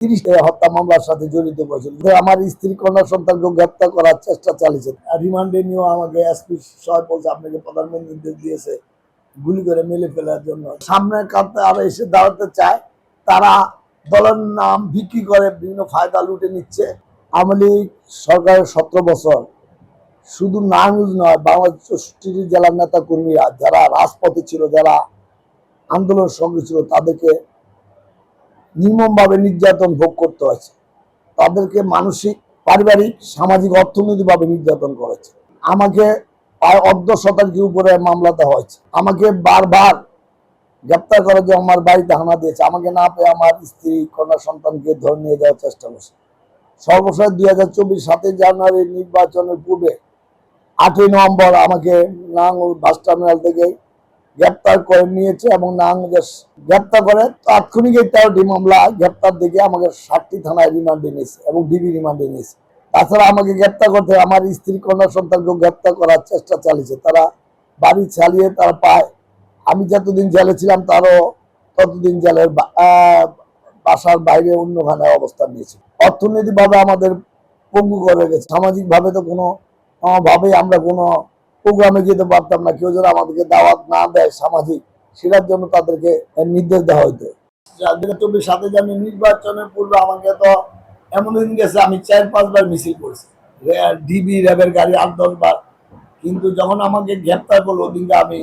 30 হত্যা মামলার সাথে জড়িত করেছিল। আমার স্ত্রী কন্যা সন্তানকে গ্রেপ্তার করার চেষ্টা চালিয়েছে। রিমান্ডে নিয়েও আমাকে এসপি সাহেব বলছে আপনাকে প্রধানমন্ত্রী নির্দেশ দিয়েছে গুলি করে মেলে ফেলার জন্য। সামনের কাঁধে আরো এসে দাঁড়াতে চায়, তারা দলের নাম বিক্রি করে বিভিন্ন ফায়দা লুটে নিচ্ছে। আওয়ামী লীগ সরকারের 17 বছর শুধু নারায়ণগঞ্জ নয়, বাংলাদেশ 64 জেলার নেতা কর্মীরা যারা রাজপথে ছিল, যারা আন্দোলনের সঙ্গে ছিল, তাদেরকে নির্মমভাবে নির্যাতন ভোগ করতে হয়েছে। তাদেরকে মানসিক, পারিবারিক, সামাজিক, অর্থনৈতিকভাবে নির্যাতন করেছে। আমাকে প্রায় 1/2 উপরে মামলা দেওয়া হয়েছে। আমাকে বারবার গ্রেপ্তার করে যে আমার বাড়িতে হানা দিয়েছে। আমাকে না পেয়ে আমার স্ত্রী কন্যা সন্তানকে ধরে নিয়ে যাওয়ার চেষ্টা করছে। সর্বশেষ 2024 7 জানুয়ারি নির্বাচনের পূর্বে 8ই নভেম্বর আমাকে নারায়ণগঞ্জ বাস টার্মিনাল থেকে গ্রেপ্তার করে নিয়েছে এবং নারায়ণগঞ্জে গ্রেপ্তার করে তাৎক্ষণিক 13টি মামলা গ্রেপ্তার দিকে আমাকে 7টি থানায় রিমান্ডে নিয়েছে এবং ডিবি রিমান্ডে নিয়েছে। তাছাড়া আমাকে গ্রেপ্তার করতে আমার স্ত্রী কন্যা সন্তানকেও গ্রেপ্তার করার চেষ্টা চালিয়েছে। তারা বাড়ি চালিয়ে তারা পায়। আমি যতদিন জেলে ছিলাম তারও ততদিন জেলের বাসার বাইরে অন্যখানে অবস্থান নিয়েছে। অর্থনৈতিকভাবে আমাদের পঙ্গু করে গেছে। সামাজিকভাবে তো কোনো ভাবে আমরা কোনো প্রোগ্রামে যেতে পারতাম না। কেউ যেন আমাদেরকে দাওয়াত না দেয় সামাজিক, সেটার জন্য তাদেরকে নির্দেশ দেওয়া হইতো। 2024 7 জানুয়ারি নির্বাচনের পূর্বে আমাকে তো এমন দিন গেছে আমি 4-5 বার মিছিল করেছি, ডিবি র্যাবের গাড়ি 8-10 বার। কিন্তু যখন আমাকে গ্রেপ্তার করলো ওদিনকে আমি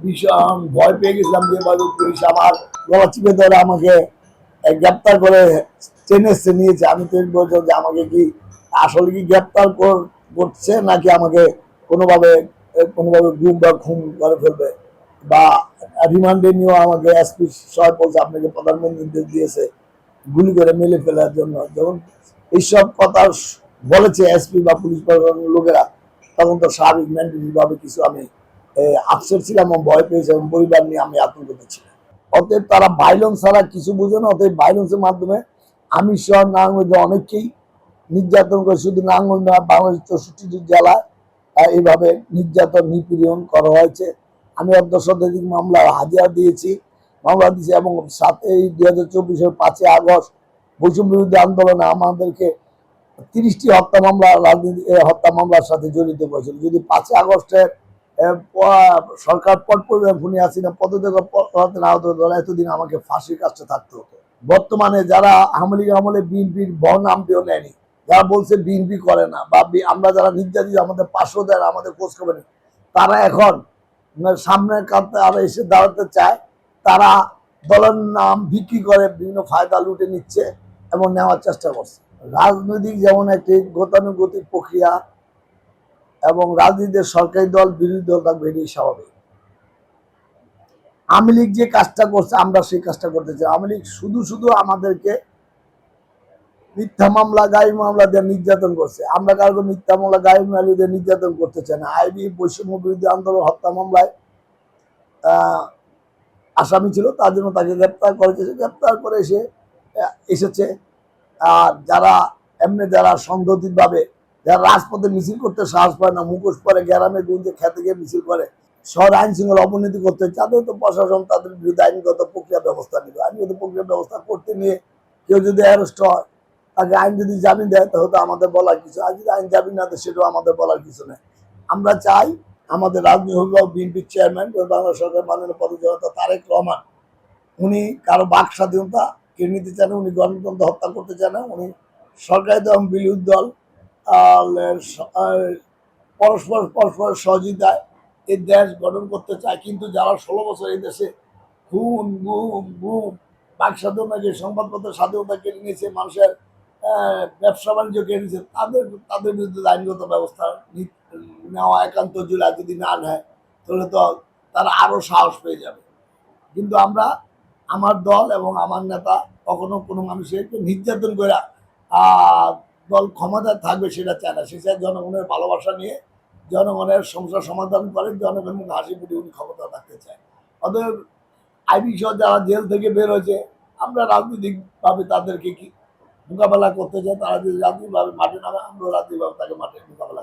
ভীষণ ভয় পেয়ে গেছিলাম যে পুলিশ আমার গলা চিপে ধরে আমাকে গ্রেপ্তার করে ট্রেনে নিয়েছে। আমি তো বলছিলাম যে আমাকে কি আসলে কি গ্রেপ্তার করছে নাকি আমাকে কোনোভাবে গুম বা খুন করে ফেলবে, বা রিমান্ডে নিয়েও আমাকে এসপি সাহেব বলছে আপনাকে প্রধানমন্ত্রী নির্দেশ দিয়েছে গুলি করে মেলে ফেলার জন্য। যখন এইসব কথা বলেছে এসপি বা পুলিশ প্রশাসনের লোকেরা, তখন তো স্বাভাবিক মেন্টালিভাবে কিছু আমি আপসেট ছিলাম এবং ভয় পেয়েছি এবং পরিবার নিয়ে আমি আতঙ্কিত ছিলাম। অতএব তারা ভাইলেন্স ছাড়া কিছু বোঝে না। অতএব ভাইলেন্সের মাধ্যমে আমি সহ নারায়ণগঞ্জে অনেককেই নির্যাতন করে, শুধু নারায়ণগঞ্জ নয় বাংলাদেশ 64টি জেলায় এইভাবে নির্যাতন নিপীড়ন করা হয়েছে। আমি 1/2 মামলা হাজিরা দিয়েছি, এবং 2024 5 আগস্ট বৈষম্য বিরোধী আন্দোলনে আমাদেরকে 30টি হত্যা মামলা হত্যা মামলার সাথে জড়িত করেছিল। যদি 5 আগস্টের সরকার পট পরিবহন খুনি হাসিনা পদত্যাগ না হতো, এতদিন আমাকে ফাঁসির কাছে থাকতে হতো। বর্তমানে যারা আওয়ামী লীগ আমলে বিএনপির বহনামটিও নেয়নি, যারা বলছে বিএনপি করে না, বা আমরা যারা নির্যাতিত আমাদের পাশও দেয় আমাদের খোঁজ খবর নেই, তারা এখন সামনের কাঁধে আরো এসে দাঁড়াতে চায়। তারা দলের নাম বিক্রি করে বিভিন্ন ফায়দা লুটে নিচ্ছে এবং নেওয়ার চেষ্টা করছে। রাজনৈতিক যেমন একটি গতানুগতিক প্রক্রিয়া এবং রাজনীতির সরকারি দল বিরোধী দল থাকবে, এটি স্বাভাবিক। আওয়ামী লীগ যে কাজটা করছে আমরা সেই কাজটা করতে চাই। আওয়ামী লীগ শুধু আমাদেরকে মিথ্যা মামলা গাড়ি মামলা দিয়ে নির্যাতন করছে। আমরা কারো মিথ্যা মামলা গাড়ি মামলা দিয়ে নির্যাতন করতে চাই না। আইবি বৈষম্য বিরোধী আন্দোলন হত্যা মামলায় আসামি ছিল, তার জন্য তাকে গ্রেপ্তার করেছে। গ্রেপ্তার করে এসেছে। আর যারা এমনি যারা সংগঠিতভাবে যারা রাজপথে মিছিল করতে সাহস পায় না, মুখোশ পরে গ্রামে গুঞ্জে খেতে গিয়ে মিছিল করে শহর আইন শৃঙ্খলা অবনতি করতে, তাদের তো প্রশাসন তাদের বিরুদ্ধে আইনগত প্রক্রিয়া ব্যবস্থা নেবে। আইনগত প্রক্রিয়া ব্যবস্থা করতে নিয়ে কেউ যদি অ্যারেস্ট হয়, তাকে আইন যদি জামিন দেয় তাহলে আমাদের বলার কিছু, আর যদি আইন জামিন না দেয় সেটাও আমাদের বলার কিছু নেই। আমরা চাই আমাদের রাজনৈতিক অভিভাবক বিএনপির চেয়ারম্যান বাংলা সরকার মাননীয় পদচারণা তারেক রহমান, উনি কারো বাক স্বাধীনতা কেড়ে নিতে চান না, উনি গণতন্ত্র হত্যা করতে চান না, উনি সরকারি দল বিরোধী দল পরস্পর সহযোগিতায় এই দেশ গঠন করতে চায়। কিন্তু যারা 16 বছর এই দেশে খুন গুম বাক স্বাধীনতা, যে সংবাদপত্রের স্বাধীনতা কেড়ে নিয়েছে, মানুষের ব্যবসা বাণিজ্য কেড়ে নিয়েছে, তাদের বিরুদ্ধে আইনগত ব্যবস্থা নেওয়া একান্ত জেলা যদি না নেয় তাহলে তো তারা আরো সাহস পেয়ে যাবে। কিন্তু আমার দল এবং আমার নেতা কখনো কোনো মানুষের নির্যাতন করে দল ক্ষমতা থাকবে সেটা চায় না। সে চায় জনগণের ভালোবাসা নিয়ে জনগণের সমস্যার সমাধান করে জনগণের মুখে হাসি ফুটে উনি ক্ষমতা থাকতে চায়। অতএব আইবি সহ যারা জেল থেকে বের হয়েছে, আমরা রাজনৈতিকভাবে তাদেরকে কি মোকাবেলা করতে চাই। তারা যদি রাজনৈতিকভাবে মাঠে নামে, আমরা রাজনৈতিকভাবে তাকে মাঠে মোকাবেলা